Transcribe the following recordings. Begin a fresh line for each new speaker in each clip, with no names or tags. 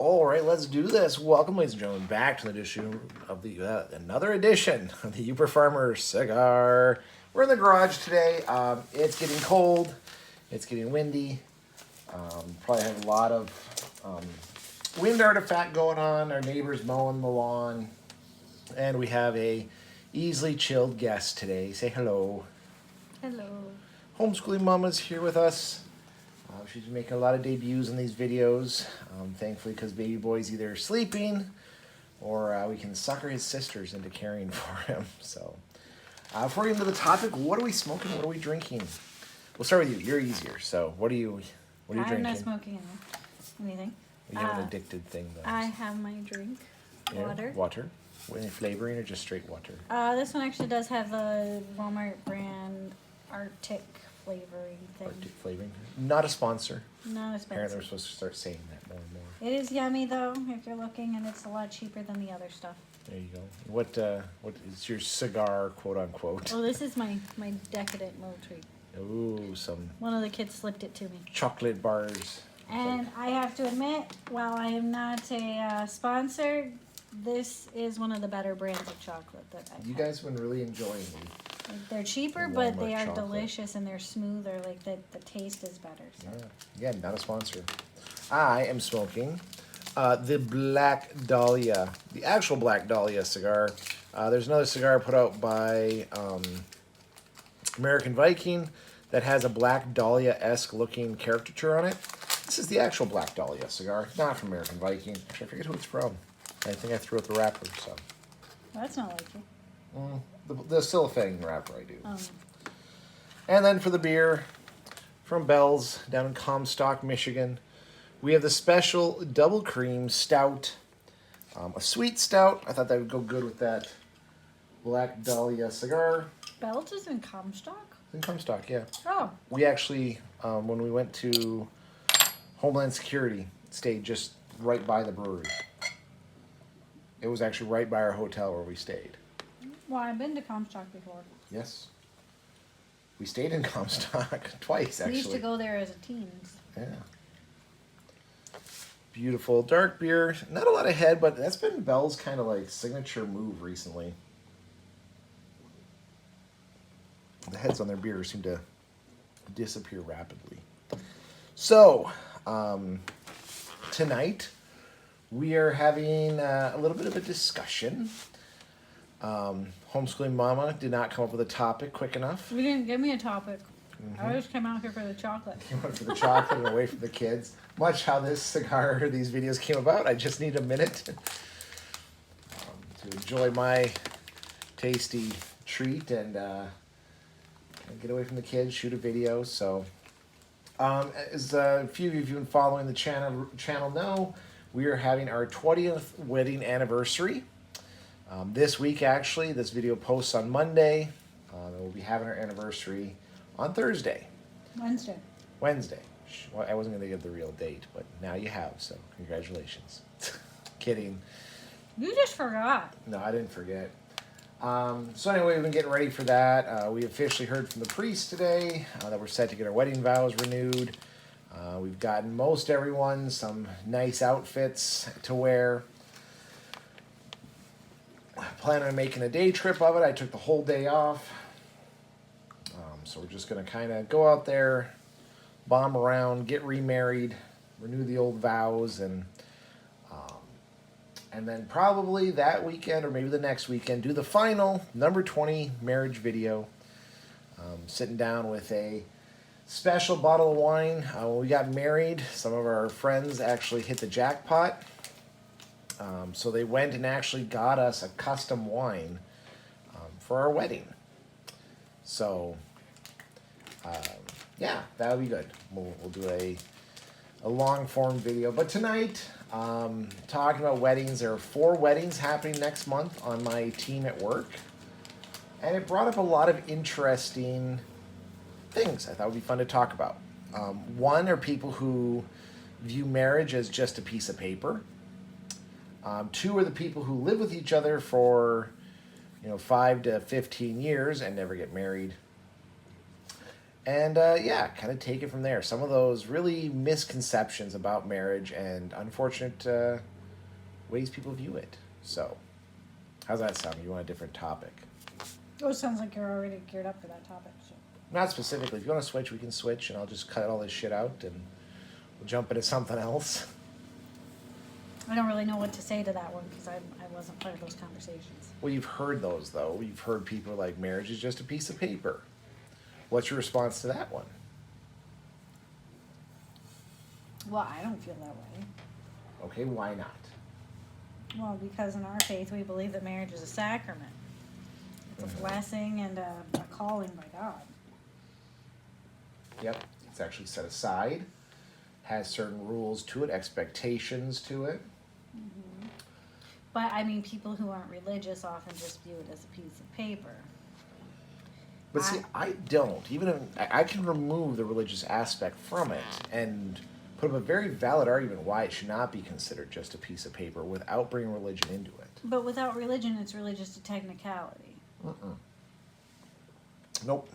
All right, let's do this. Welcome, ladies and gentlemen, back to another edition of the Uper Farmer Cigar. We're in the garage today. It's getting cold. It's getting windy. Probably have a lot of wind artifact going on. Our neighbors mowing the lawn, and we have a easily chilled guest today. Say hello.
Hello.
Homeschooling Mama's here with us. She's making a lot of debuts in these videos, thankfully, because baby boy's either sleeping or we can sucker his sisters into caring for him. So, before we get into the topic, what are we smoking? What are we drinking? We'll start with you. You're easier. So, what are you drinking?
I'm not smoking anything.
You have an addicted thing, though.
I have my drink, water.
Water. Any flavoring or just straight water?
This one actually does have the Walmart brand Arctic flavoring thing.
Arctic flavoring. Not a sponsor.
Not
Apparently,
expensive.
we're supposed to start saying that more and more.
It is yummy though, if you're looking, and it's a lot cheaper than the other stuff.
There you go. What is your cigar, quote unquote?
Oh, this is my decadent Moultrie.
Ooh, some
One of the kids slipped it to me.
chocolate bars.
And I have to admit, while I am not a sponsor, this is one of the better brands of chocolate that I've
You
had.
guys have been really enjoying these.
They're cheaper,
The
but
Walmart
they are
chocolate.
delicious and they're smoother. Like the taste is better. So.
Yeah. Again, not a sponsor. I am smoking the Black Dahlia, the actual Black Dahlia cigar. There's another cigar put out by American Viking that has a Black Dahlia-esque looking caricature on it. This is the actual Black Dahlia cigar, not from American Viking. Actually, I forget who it's from. I think I threw out the wrapper, so.
Well, that's not like you.
The cellophane wrapper I do.
Oh.
And then for the beer, from Bell's down in Comstock, Michigan, we have the special double cream stout. A sweet stout. I thought that would go good with that Black Dahlia cigar.
Belt is in Comstock?
In Comstock, yeah.
Oh.
We actually, when we went to Homeland Security, stayed just right by the brewery. It was actually right by our hotel where we stayed.
Well, I've been to Comstock before.
Yes. We stayed in Comstock twice, actually.
We used to go there as a teens.
Yeah. Beautiful dark beer. Not a lot of head, but that's been Bell's kind of like signature move recently. The heads on their beer seem to disappear rapidly. So, tonight we are having a little bit of a discussion. Homeschooling Mama did not come up with a topic quick enough.
We didn't give me a topic. I just came out here for the chocolate.
Came out for the chocolate and away from the kids. Much how this cigar or these videos came about. I just need a minute to enjoy my tasty treat and get away from the kids, shoot a video. So, as a few of you who've been following the channel know, we are having our 20th wedding anniversary. This week, actually, this video posts on Monday. And we'll be having our anniversary on Thursday. Wednesday. Well, I wasn't going to give the real date, but now you have, so congratulations. Kidding.
You just forgot.
No, I didn't forget. So anyway, we've been getting ready for that. We officially heard from the priest today that we're set to get our wedding vows renewed. We've gotten most everyone some nice outfits to wear. Planning on making a day trip of it. I took the whole day off. So we're just going to kind of go out there, bomb around, get remarried, renew the old vows, and then probably that weekend or maybe the next weekend do the final number 20 marriage video. Sitting down with a special bottle of wine. When we got married, some of our friends actually hit the jackpot. So they went and actually got us a custom wine for our wedding. So, yeah, that'll be good. We'll do a long form video. But tonight, talking about weddings, there are 4 weddings happening next month on my team at work. And it brought up a lot of interesting things I thought would be fun to talk about. One are people who view marriage as just a piece of paper. 2 are the people who live with each other for 5 to 15 years and never get married. And yeah, kind of take it from there. Some of those really misconceptions about marriage and unfortunate ways people view it. So, how's that sound? You want a different topic?
Oh, it sounds like you're already geared up for that topic. So.
Not specifically. If you want to switch, we can switch, and I'll just cut all this shit out and we'll jump into something else.
I don't really know what to say to that one because I wasn't part of those conversations.
Well, you've heard those, though. You've heard people like, marriage is just a piece of paper. What's your response to that one?
Well, I don't feel that way.
Okay, why not?
Well, because in our faith we believe that marriage is a sacrament. It's a blessing and a calling by God.
Yep, it's actually set aside, has certain rules to it, expectations to it.
But I mean, people who aren't religious often just view it as a piece of paper.
But see, I don't. Even if I can remove the religious aspect from it and put up a very valid argument why it should not be considered just a piece of paper without bringing religion into it.
But without religion, it's really just a technicality.
Nope.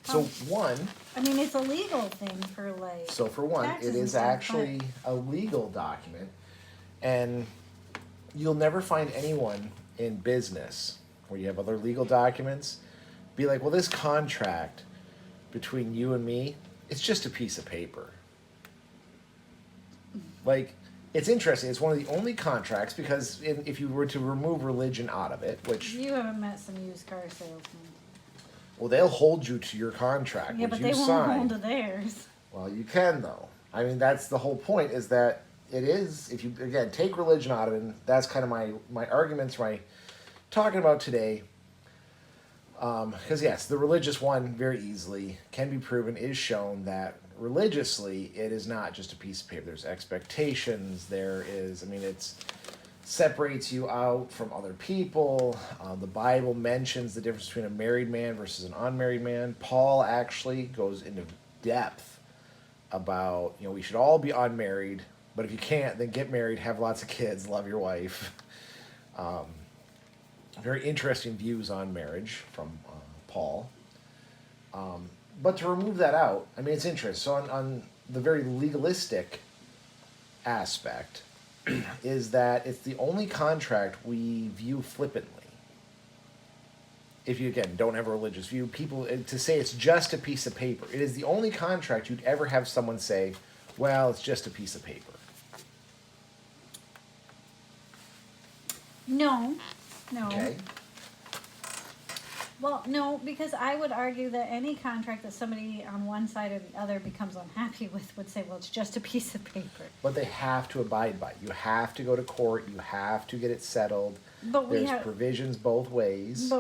So one.
I mean, it's a legal thing for like.
So for one,
taxes
it
and
is
stuff,
actually a legal document, and you'll never find anyone in business where you have other legal documents be like, well, this contract between you and me, it's just a piece of paper. Like, it's interesting. It's one of the only contracts because if you were to remove religion out of it, which,
You haven't met some used car salesmen.
well, they'll hold you to your contract,
Yeah,
which
but
you
they won't
sign.
hold to theirs.
Well, you can though. I mean, that's the whole point. Is that it is if you again take religion out of it. And that's kind of my arguments. My talking about today. Because yes, the religious one very easily can be proven is shown that religiously it is not just a piece of paper. There's expectations. There is. I mean, it's separates you out from other people. The Bible mentions the difference between a married man versus an unmarried man. Paul actually goes into depth about, we should all be unmarried, but if you can't, then get married, have lots of kids, love your wife. Very interesting views on marriage from Paul. But to remove that out, I mean, it's interesting. So on the very legalistic aspect, is that it's the only contract we view flippantly. If you, again, don't have a religious view, people, to say it's just a piece of paper, it is the only contract you'd ever have someone say, well, it's just a piece of paper.
No.
Okay?
Well, no, because I would argue that any contract that somebody on one side or the other becomes unhappy with would say, well, it's just a piece of paper.
But they have to abide by it. You have to go to court. You have to get it settled.
But we
There's
have,
provisions both ways.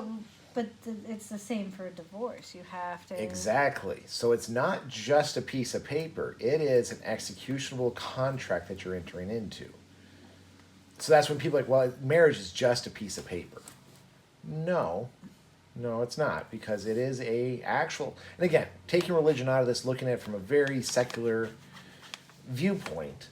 it's the same for a divorce. You have to.
Exactly. So it's not just a piece of paper. It is an executionable contract that you're entering into. So that's when people are like, well, marriage is just a piece of paper. No, it's not, because it is a actual, and again, taking religion out of this, looking at it from a very secular viewpoint,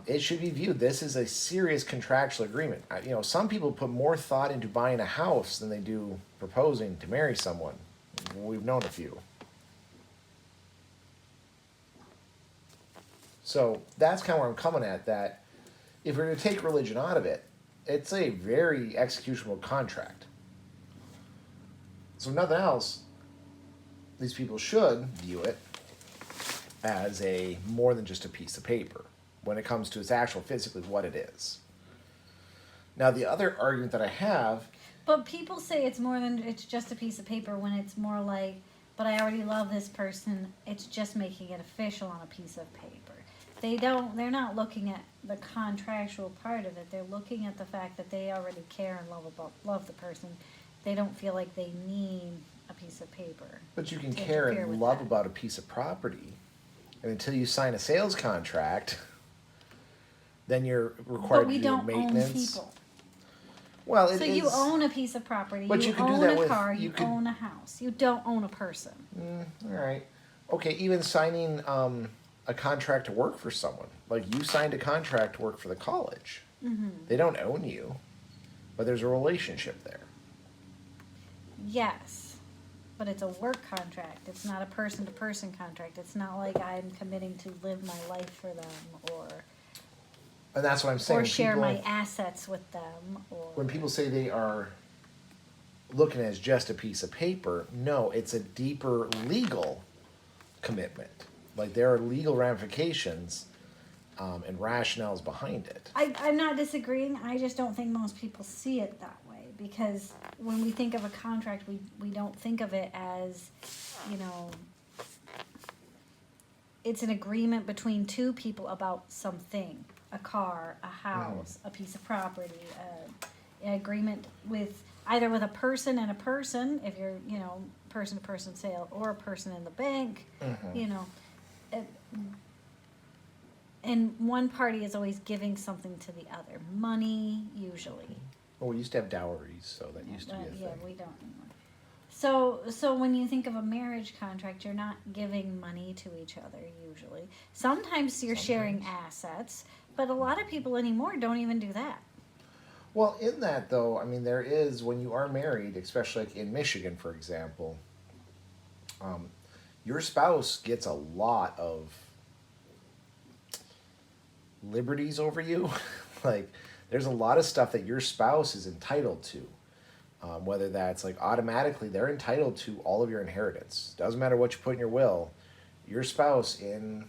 it should be viewed, this is a serious contractual agreement. Some people put more thought into buying a house than they do proposing to marry someone. We've known a few. So that's kind of where I'm coming at, that if we're going to take religion out of it, it's a very executionable contract. So nothing else, these people should view it as a more than just a piece of paper when it comes to its actual physically what it is. Now the other argument that I have.
But people say it's just a piece of paper when it's more like, but I already love this person. It's just making it official on a piece of paper. They're not looking at the contractual part of it. They're looking at the fact that they already care and love the person. They don't feel like they need a piece of paper.
But you can care and love about a piece of property, and until you sign a sales contract, then you're required to do maintenance.
But we don't own people.
Well,
so you own a piece of property.
But
you
can
own
do that
a car. You own a house. You don't own a person.
All right. Okay. Even signing a contract to work for someone, like you signed a contract to work for the college. Mm-hmm. They don't own you, but there's a relationship there.
Yes. But it's a work contract. It's not a person-to-person contract. It's not like I'm committing to live my life for them
And that's what I'm saying.
or share
People-
my assets with them or
when people say they are looking at it as just a piece of paper, no, it's a deeper legal commitment. Like there are legal ramifications and rationales behind it.
I'm not disagreeing. I just don't think most people see it that way because when we think of a contract, we don't think of it as, you know, it's an agreement between two people about something, a car, a house, a piece of property, an agreement with either with a person and a person, if you're, you know, person to person sale, or a person in the bank, you know. And one party is always giving something to the other. Money, usually.
Well, we used to have dowries, so that used to be a thing.
Yeah, we don't anymore. So when you think of a marriage contract, you're not giving money to each other usually. Sometimes you're sharing assets, but a lot of people anymore don't even do that.
Well, in that though, I mean, there is when you are married, especially like in Michigan, for example, your spouse gets a lot of liberties over you. Like, there's a lot of stuff that your spouse is entitled to. Whether that's like automatically, they're entitled to all of your inheritance. Doesn't matter what you put in your will, your spouse in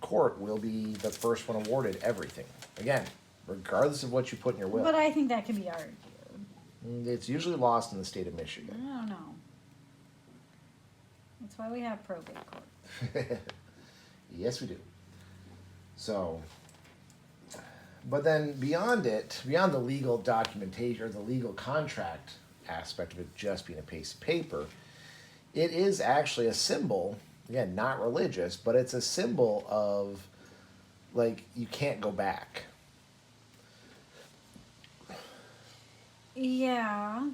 court will be the first one awarded everything. Again, regardless of what you put in your will.
But I think that can be argued.
It's usually lost in the state of Michigan.
I don't know. That's why we have probate court.
Yes, we do. So, but then beyond it, beyond the legal documentation or the legal contract aspect of it just being a piece of paper, it is actually a symbol, again, not religious, but it's a symbol of, like, you can't go back.
Yeah,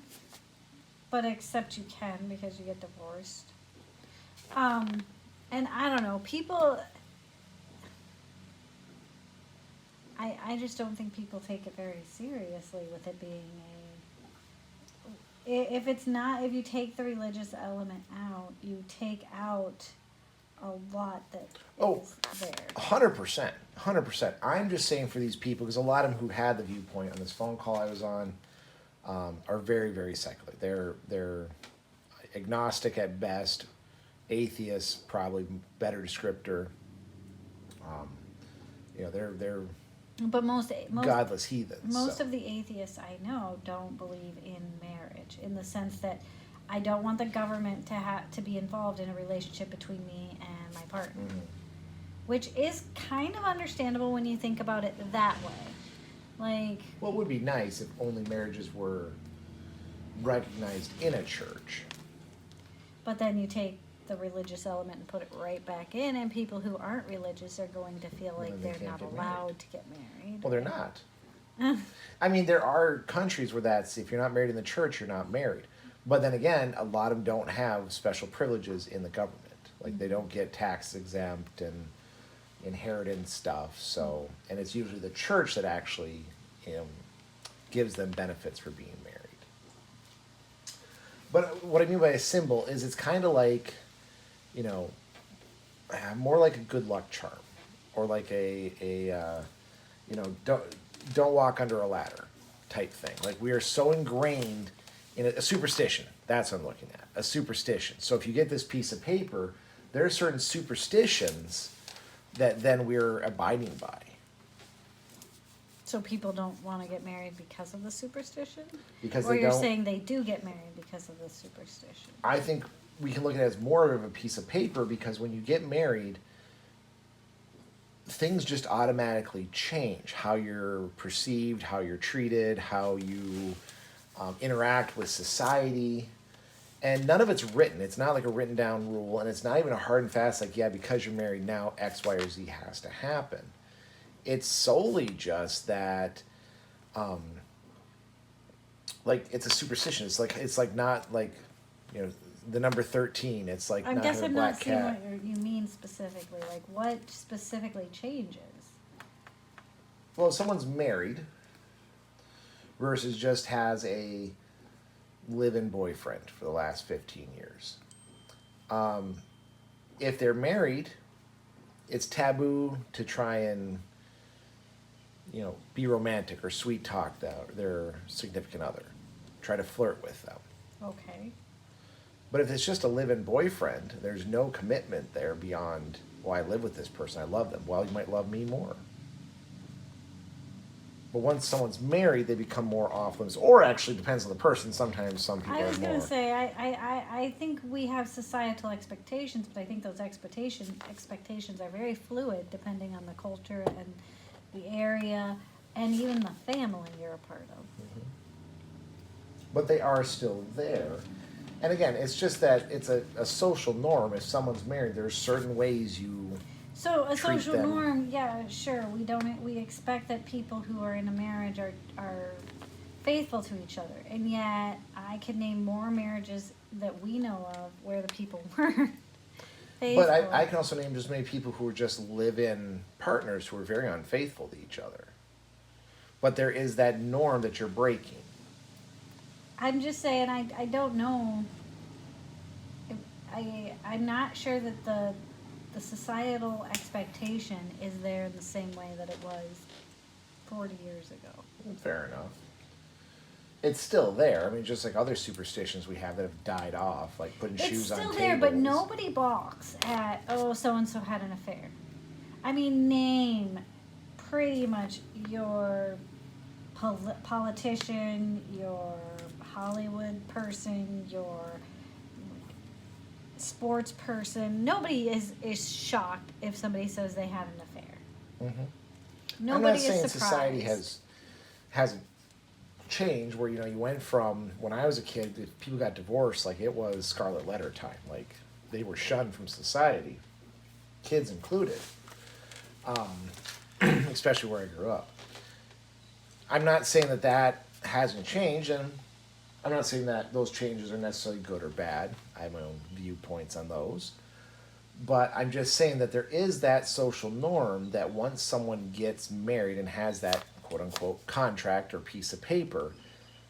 but except you can because you get divorced. And I don't know, people. I just don't think people take it very seriously with it being if it's not, if you take the religious element out, you take out a lot that is there.
100%. 100%. I'm just saying for these people, because a lot of them who had the viewpoint on this phone call I was on are very, very secular. They're agnostic at best, atheist probably better descriptor. You know, they're
But most
godless heathens.
Most
so.
of the atheists I know don't believe in marriage in the sense that I don't want the government to be involved in a relationship between me and my partner, which is kind of understandable when you think about it that way. Like,
well, it would be nice if only marriages were recognized in a church.
but then you take the religious element and put it right back in, and people who aren't religious are going to feel like
then they
they're
can't
not
get
allowed
married.
to get married.
Well, they're not. I mean, there are countries where that's, if you're not married in the church, you're not married. But then again, a lot of them don't have special privileges in the government. Like, they don't get tax exempt and inheritance stuff. So, and it's usually the church that actually, you know, gives them benefits for being married. But what I mean by a symbol is it's kind of like, you know, more like a good luck charm, or like you know, don't walk under a ladder type thing. Like, we are so ingrained in a superstition. That's what I'm looking at. A superstition. So if you get this piece of paper, there are certain superstitions that then we're abiding by.
So people don't want to get married because of the superstition?
Because
or
they
you're
don't.
saying they do get married because of the superstition?
I think we can look at it as more of a piece of paper, because when you get married, things just automatically change. How you're perceived, how you're treated, how you interact with society. And none of it's written. It's not like a written down rule, and it's not even a hard and fast, like, yeah, because you're married now, X, Y, or Z has to happen. It's solely just that, like, it's a superstition. It's like not like, you know, the number 13. It's like
I
not
guess
having a
I'm
black
not seeing
cat.
what you mean specifically. Like, what specifically changes?
Well, if someone's married versus just has a live-in boyfriend for the last 15 years. If they're married, it's taboo to try and, be romantic or sweet talk their significant other, try to flirt with them.
Okay.
But if it's just a live-in boyfriend, there's no commitment there beyond, well, I live with this person, I love them. Well, you might love me more. But once someone's married, they become more off limits. Or actually depends on the person. Sometimes some people
I was
are
gonna
more.
say I think we have societal expectations, but I think those expectations are very fluid depending on the culture and the area and even the family you're a part of.
But they are still there. And again, it's just that it's a social norm. If someone's married, there's certain ways you.
So a
Treat
social
them.
norm, yeah, sure. We expect that people who are in a marriage are faithful to each other, and yet I could name more marriages that we know of where the people weren't faithful.
But I can also name just many people who are just live-in partners who are very unfaithful to each other. But there is that norm that you're breaking.
I'm just saying I don't know. I'm not sure that the societal expectation is there in the same way that it was 40 years ago.
Fair enough. It's still there. I mean, just like other superstitions we have that have died off, like putting
It's
shoes on
still
tables.
there, but nobody balks at, oh, so and so had an affair. I mean, name pretty much your politician, your Hollywood person, your sports person. Nobody is shocked if somebody says they had an affair.
Mm-hmm.
Nobody
I'm not
is
saying
surprised.
society hasn't changed where you went from when I was a kid, if people got divorced, like it was scarlet letter time. Like they were shunned from society, kids included. Especially where I grew up. I'm not saying that hasn't changed, and I'm not saying that those changes are necessarily good or bad. I have my own viewpoints on those. But I'm just saying that there is that social norm that once someone gets married and has that quote unquote contract or piece of paper,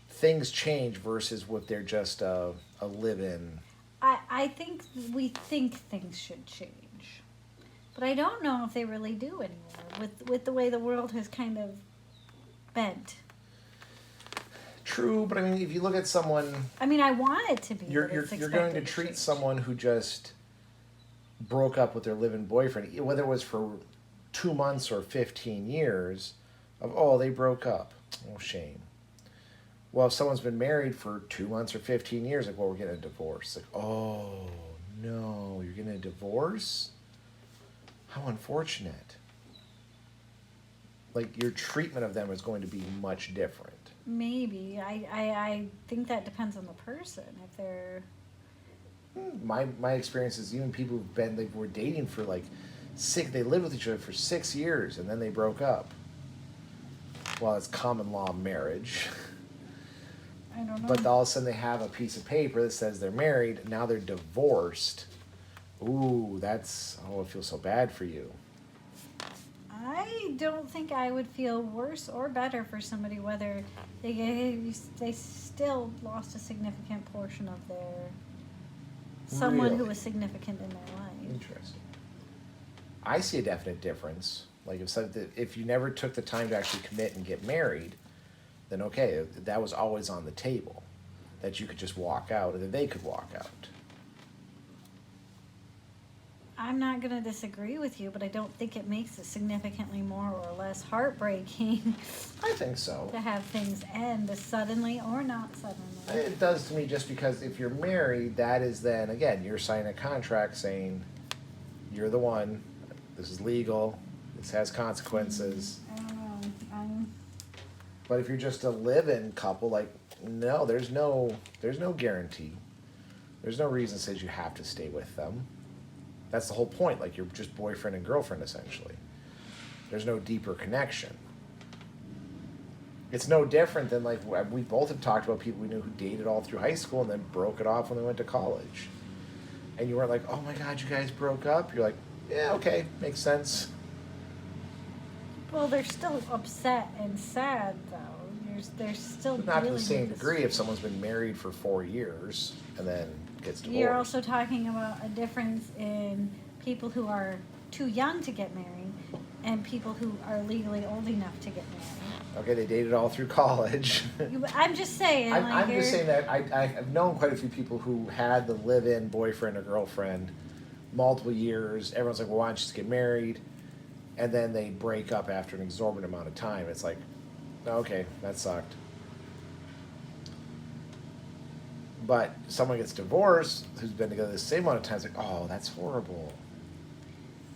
things change versus what they're just a live in.
I think we think things should change. But I don't know if they really do anymore with the way the world has kind of bent.
True, but I mean, if you look at someone,
I mean, I want it to be.
you're
that it's
going to
expected
treat
change.
someone who just broke up with their live-in boyfriend, whether it was for 2 months or 15 years, of oh they broke up, oh shame. Well, if someone's been married for 2 months or 15 years, like well we're getting a divorce, like oh no, you're getting a divorce? How unfortunate. Like your treatment of them is going to be much different.
Maybe I think that depends on the person. If they're
My experience is even people they were dating for like they lived with each other for 6 years and then they broke up. Well, it's common law marriage.
I don't know.
But all of a sudden they have a piece of paper that says they're married. Now they're divorced. Ooh, it feels so bad for you.
I don't think I would feel worse or better for somebody whether they still lost a significant portion of their someone who
Really?
was significant in their life.
Interesting. I see a definite difference. Like if you never took the time to actually commit and get married, then okay, that was always on the table. That you could just walk out and then they could walk out.
I'm not going to disagree with you, but I don't think it makes it significantly more or less heartbreaking
I think so.
to have things end suddenly or not suddenly.
It does to me just because if you're married, that is then, again, you're signing a contract saying you're the one, this is legal, this has consequences.
I don't know.
But if you're just a live-in couple, like, no, there's no guarantee. There's no reason that says you have to stay with them. That's the whole point. Like, you're just boyfriend and girlfriend, essentially. There's no deeper connection. It's no different than, like, we both have talked about people we knew who dated all through high school and then broke it off when they went to college. And you weren't like, oh my God, you guys broke up? You're like, yeah, okay, makes sense.
Well, they're still upset and sad, though. They're still
But not to
dealing
the same
with this-
degree if someone's been married for 4 years and then gets divorced.
You're also talking about a difference in people who are too young to get married and people who are legally old enough to get married.
Okay, they dated all through college.
I'm just saying.
I'm just saying that I've known quite a few people who had the live-in boyfriend or girlfriend multiple years. Everyone's like, well, why don't you just get married? And then they break up after an exorbitant amount of time. It's like, okay, that sucked. But someone gets divorced who's been together the same amount of time. It's like, oh, that's horrible.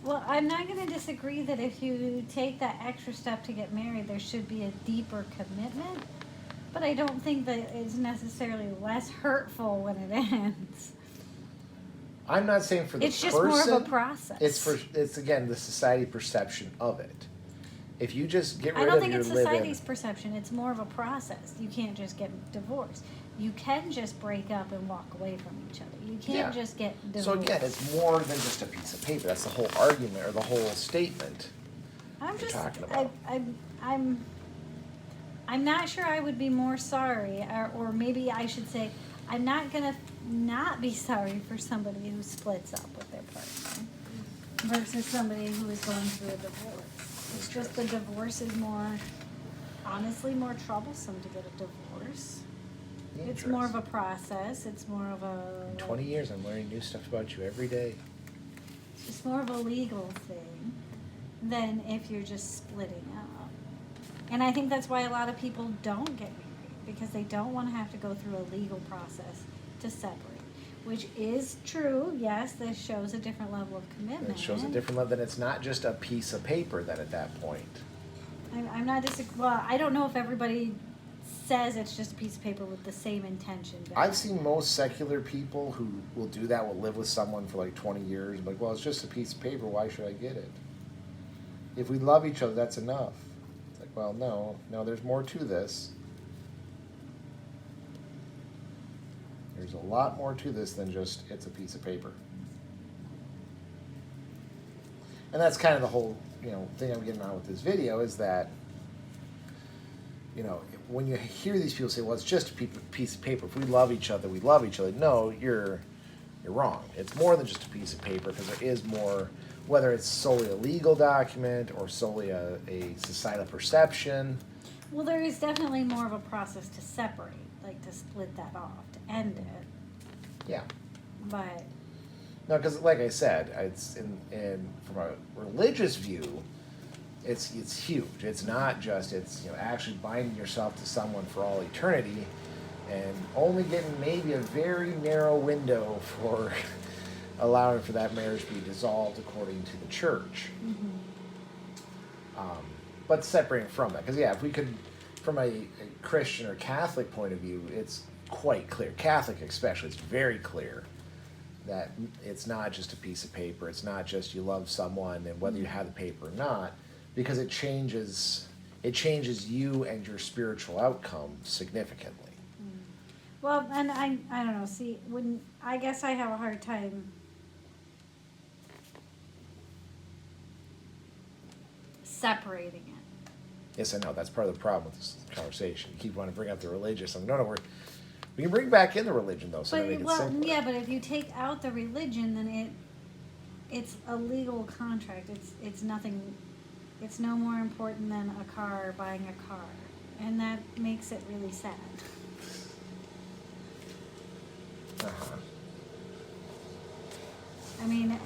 Well, I'm not going to disagree that if you take that extra step to get married, there should be a deeper commitment. But I don't think that it's necessarily less hurtful when it ends.
I'm not saying for the person.
It's just more of a process.
It's again the society perception of it. If you just get rid
I
of
don't think
your
it's
live-in,
society's perception. It's more of a process. You can't just get divorced. You can just break up and walk away from each other. You can't just get divorced.
So again, it's more than just a piece of paper. That's the whole argument or the whole statement.
I'm just
talking about.
I'm not sure I would be more sorry, or maybe I should say I'm not gonna not be sorry for somebody who splits up with their partner versus somebody who is going through a divorce. It's just the divorce is honestly more troublesome to get a divorce. It's more of a process. It's more of a.
In 20 years, I'm learning new stuff about you every day.
It's just more of a legal thing than if you're just splitting up. And I think that's why a lot of people don't get married, because they don't want to have to go through a legal process to separate. Which is true, yes, this shows a different level of commitment.
It shows a different level, then it's not just a piece of paper then at that point.
I'm not well, I don't know if everybody says it's just a piece of paper with the same intention.
I've seen most secular people who will do that, will live with someone for like 20 years, like, well, it's just a piece of paper, why should I get it? If we love each other, that's enough. It's like, well, no, there's more to this. There's a lot more to this than just it's a piece of paper. And that's kind of the whole, thing I'm getting on with this video is that, when you hear these people say, well, it's just a piece of paper. If we love each other, we love each other. No, you're wrong. It's more than just a piece of paper, because there is more, whether it's solely a legal document or solely a societal perception.
Well, there is definitely more of a process to separate, like to split that off, to end it.
Yeah.
But
no, because like I said, it's in from a religious view, it's huge. It's not just actually binding yourself to someone for all eternity, and only getting maybe a very narrow window for allowing for that marriage to be dissolved according to the church.
mm-hmm.
But separating from that, because if we could, from a Christian or Catholic point of view, it's quite clear. Catholic especially, it's very clear that it's not just a piece of paper. It's not just you love someone and whether you have the paper or not, because it changes you and your spiritual outcome significantly.
Well, and I don't know. See, I guess I have a hard time separating it.
Yes, I know. That's part of the problem with this conversation. You keep wanting to bring up the religious. No, we can bring back in the religion though, so that make it simpler.
Yeah, but if you take out the religion, then it's a legal contract. It's nothing. It's no more important than a car, buying a car, and that makes it really sad.
Uh-huh.
I mean,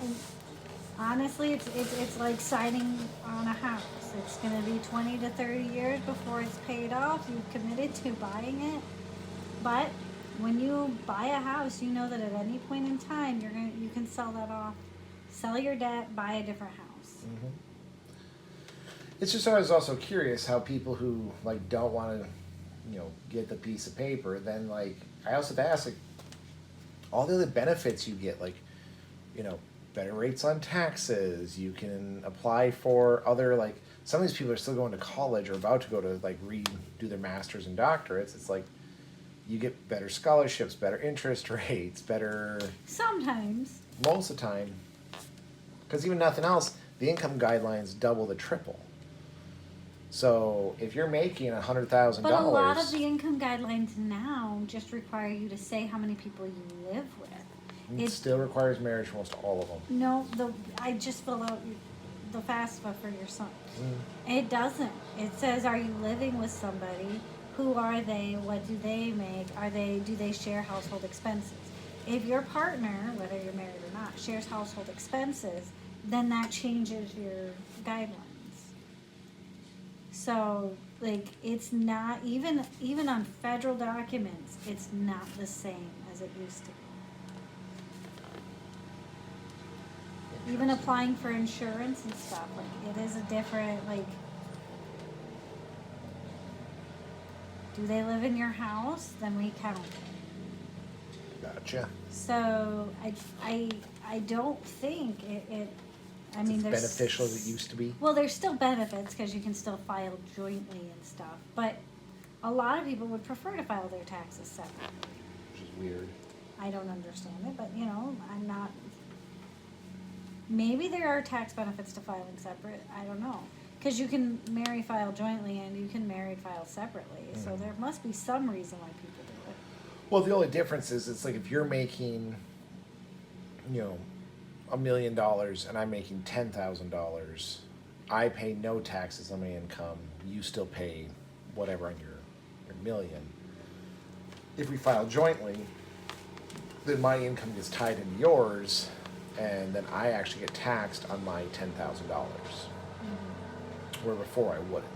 honestly, it's like signing on a house. It's going to be 20 to 30 years before it's paid off. You've committed to buying it, but when you buy a house, you know that at any point in time you can sell that off, sell your debt, buy a different house.
Mm-hmm. It's just I was also curious how people who don't want to, get the piece of paper, then I also have to ask all the other benefits you get, better rates on taxes. You can apply for other some of these people are still going to college or about to go to redo their masters and doctorates. It's you get better scholarships, better interest rates, better.
Sometimes.
Most of the time, because even nothing else, the income guidelines double the triple. So if you're making $100,000,
but a lot of the income guidelines now just require you to say how many people you live with.
It
It
still requires marriage for most all of them.
no, I just fill out the FAFSA for your son. It doesn't. It says, are you living with somebody? Who are they? What do they make? Do they share household expenses? If your partner, whether you're married or not, shares household expenses, then that changes your guidelines. So, like, it's not even on federal documents, it's not the same as it used to be. Even applying for insurance and stuff, like, it is a different, like, do they live in your house? Then we count it.
Gotcha.
So I don't think it I mean,
It's
there's
beneficial as it used to be.
Well, there's still benefits because you can still file jointly and stuff, but a lot of people would prefer to file their taxes separately.
Which is weird.
I don't understand it, but you know, I'm not. Maybe there are tax benefits to filing separate. I don't know, because you can marry file jointly and you can marry file separately. So there must be some reason why people do it.
Well, the only difference is it's like if you're making, $1 million and I'm making $10,000, I pay no taxes on my income. You still pay whatever on your million. If we file jointly, then my income gets tied into yours, and then I actually get taxed on my $10,000, where before I wouldn't.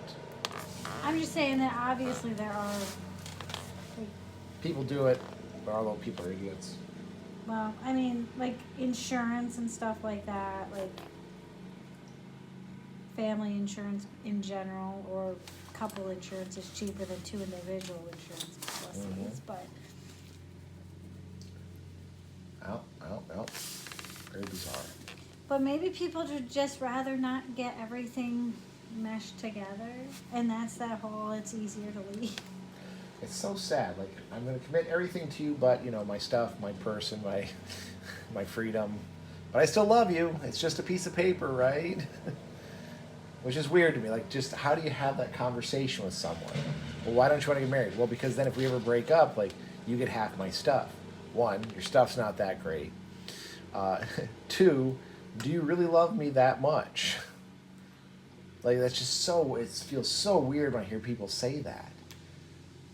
I'm just saying that obviously there are, like,
People do it, but although people are idiots.
well, I mean, like insurance and stuff like that, like family insurance in general, or couple insurance is cheaper than two individual insurance policies, but
Out. Very bizarre.
maybe people would just rather not get everything meshed together, and that's that whole it's easier to leave.
It's so sad. Like, I'm going to commit everything to you, but, my stuff, my person, my freedom. But I still love you. It's just a piece of paper, right? Which is weird to me. Like, just how do you have that conversation with someone? Well, why don't you want to get married? Well, because then if we ever break up, like, you get half my stuff. One, your stuff's not that great. Two, do you really love me that much? Like, that's just it feels so weird when I hear people say that.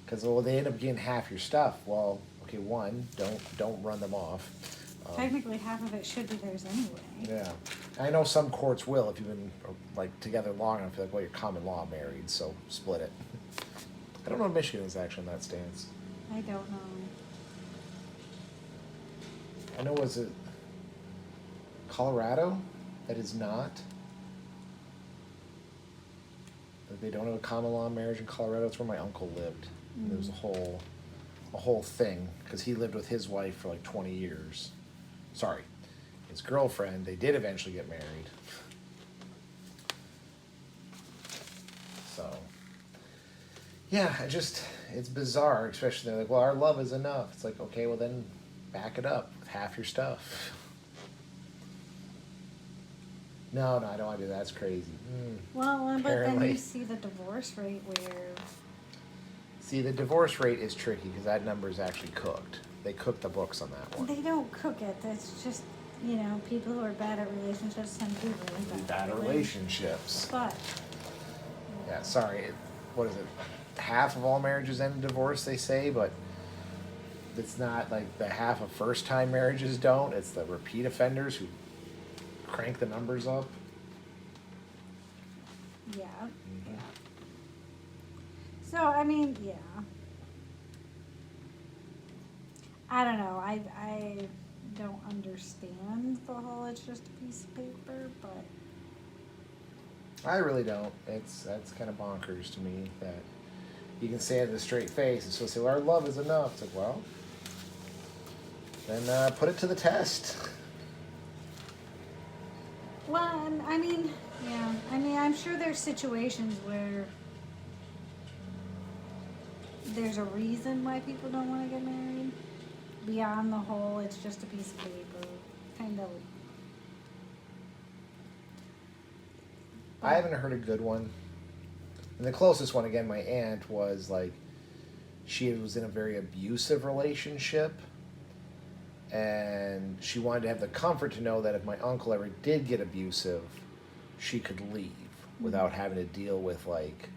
Because, well, they end up getting half your stuff. Well, okay, one, don't run them off.
Technically, half of it should be theirs anyway.
Yeah. I know some courts will if you've been, like, together long enough. Like, well, you're common law married, so split it. I don't know if Michigan is actually in that stance.
I don't know.
I know, was it Colorado that is not? That they don't have a common law marriage in Colorado? That's where my uncle lived. And there was a whole thing, because he lived with his wife for like 20 years. Sorry, his girlfriend. They did eventually get married. So, yeah, it's bizarre, especially they're like, well, our love is enough. It's like, okay, well then back it up with half your stuff. No, I don't want to do that. That's crazy.
Well, but then
Apparently.
you see the divorce rate where
See, the divorce rate is tricky because that number is actually cooked. They cook the books on that one.
they don't cook it. That's just, people who are bad at relationships tend to be really
Bad at relationships.
But
Yeah, sorry. What is it? Half of all marriages end in divorce, they say, but it's not like the half of first-time marriages don't. It's the repeat offenders who crank the numbers up.
yeah. So, I mean, yeah. I don't know. I don't understand the whole it's just a piece of paper, but
I really don't. That's kind of bonkers to me that you can say it with a straight face and still say, well, our love is enough. It's like, well, then put it to the test.
well, I mean, yeah. I mean, I'm sure there's situations where there's a reason why people don't want to get married beyond the whole it's just a piece of paper kind of.
I haven't heard a good one. And the closest one, again, my aunt was like, she was in a very abusive relationship. and she wanted to have the comfort to know that if my uncle ever did get abusive, she could leave without having to deal with like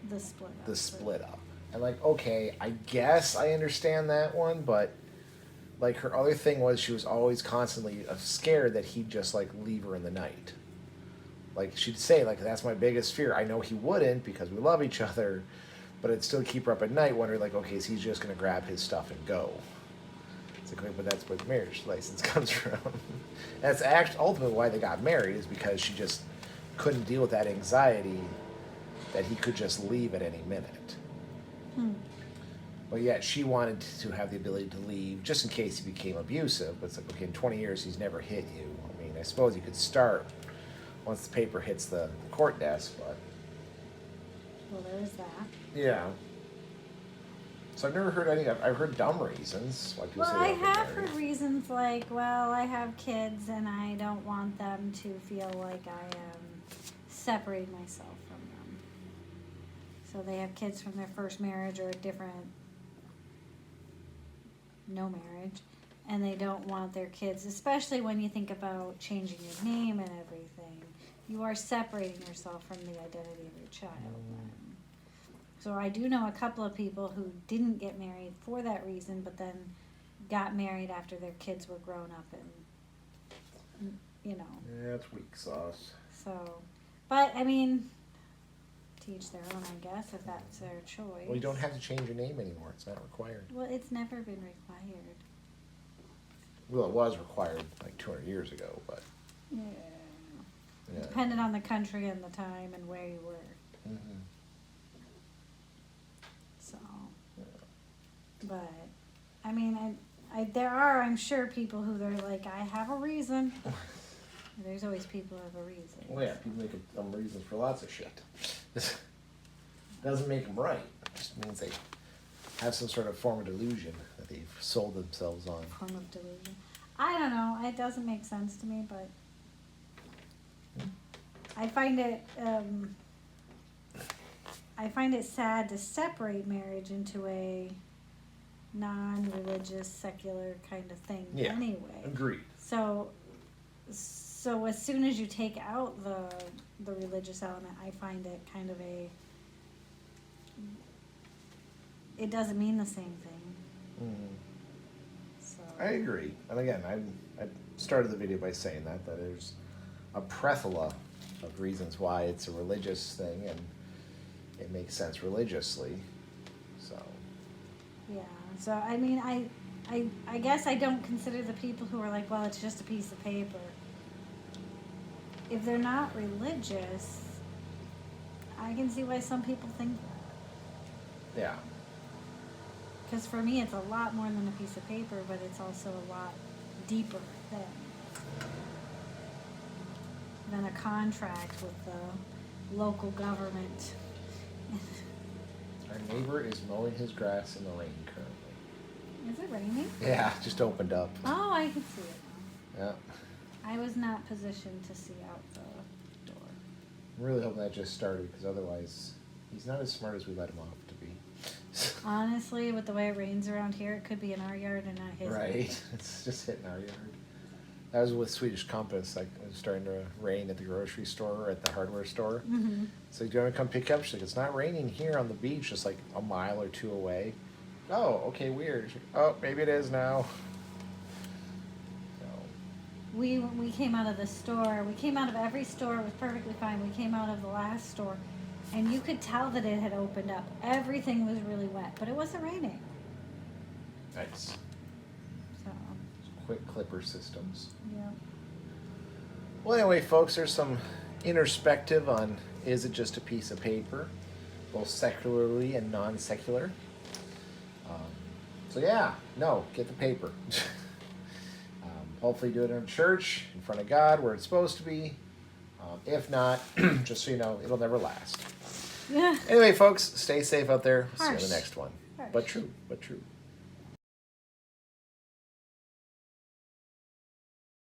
The split up.
the split up. And like, okay, I guess I understand that one, but like her other thing was she was always constantly scared that he'd just like leave her in the night. Like she'd say, like, that's my biggest fear. I know he wouldn't because we love each other, but it'd still keep her up at night wondering like, okay, so he's just gonna grab his stuff and go. It's like, wait, but that's what marriage license comes from. That's actually ultimately why they got married, is because she just couldn't deal with that anxiety that he could just leave at any minute. But yet she wanted to have the ability to leave just in case he became abusive. But it's like, okay, in 20 years he's never hit you. I mean, I suppose you could start once the paper hits the court desk, but
Well, there's that.
yeah. So I've never heard any. I've heard dumb reasons why people
Well,
say
I
they don't get
have
married.
heard reasons like, well, I have kids and I don't want them to feel like I am separating myself from them. So they have kids from their first marriage or a different, no marriage, and they don't want their kids, especially when you think about changing your name and everything. You are separating yourself from the identity of your child. Then. So I do know a couple of people who didn't get married for that reason, but then got married after their kids were grown up and, you know.
Yeah, it's weak sauce.
So, but I mean, to each their own, I guess, if that's their choice.
Well, you don't have to change your name anymore. It's not required.
Well, it's never been required.
Well, it was required like 200 years ago, but
Yeah.
yeah.
Depending on the country and the time and where you were.
Mm-hmm.
So, but I mean, there are, I'm sure, people who they're like, I have a reason. There's always people who have a reason.
Well, yeah, people make dumb reasons for lots of shit. Doesn't make them right. It just means they have some sort of form of delusion that they've sold themselves on.
Form of delusion. I don't know. It doesn't make sense to me, but I find it. I find it sad to separate marriage into a non-religious, secular kind of thing.
Yeah.
Anyway.
Agreed.
So as soon as you take out the religious element, I find it kind of it doesn't mean the same thing.
Mm-hmm.
So
I agree. And again, I started the video by saying that there's a plethora of reasons why it's a religious thing and it makes sense religiously. So
yeah. So I mean, I guess I don't consider the people who are like, well, it's just a piece of paper. If they're not religious, I can see why some people think that.
yeah.
Because for me, it's a lot more than a piece of paper, but it's also a lot deeper than a contract with the local government.
Our neighbor is mowing his grass in the rain currently.
Is it raining?
Yeah, just opened up.
Oh, I can see it now.
Yeah.
I was not positioned to see out the door.
I'm really hoping that just started because otherwise he's not as smart as we let him off to be.
Honestly, with the way it rains around here, it could be in our yard and not his.
Right. It's just hitting our yard. That was with Swedish Compass. Like, it was starting to rain at the grocery store or at the hardware store.
Mm-hmm.
So, do you want to come pick up? She's like, it's not raining here on the beach, just like a mile or two away. Oh, okay, weird. She's like, oh, maybe it is now. So,
We came out of the store. We came out of every store. It was perfectly fine. We came out of the last store, and you could tell that it had opened up. Everything was really wet, but it wasn't raining.
nice.
So,
Quick clipper systems.
yeah.
Well, anyway, folks, there's some introspective on is it just a piece of paper, both secularly and non-secular. So yeah, no, get the paper. Hopefully do it in church, in front of God, where it's supposed to be. If not, just so you know, it'll never last.
Yeah.
Anyway, folks, stay safe out there. See you on
Harsh.
the next one.
Harsh.
But true, but true.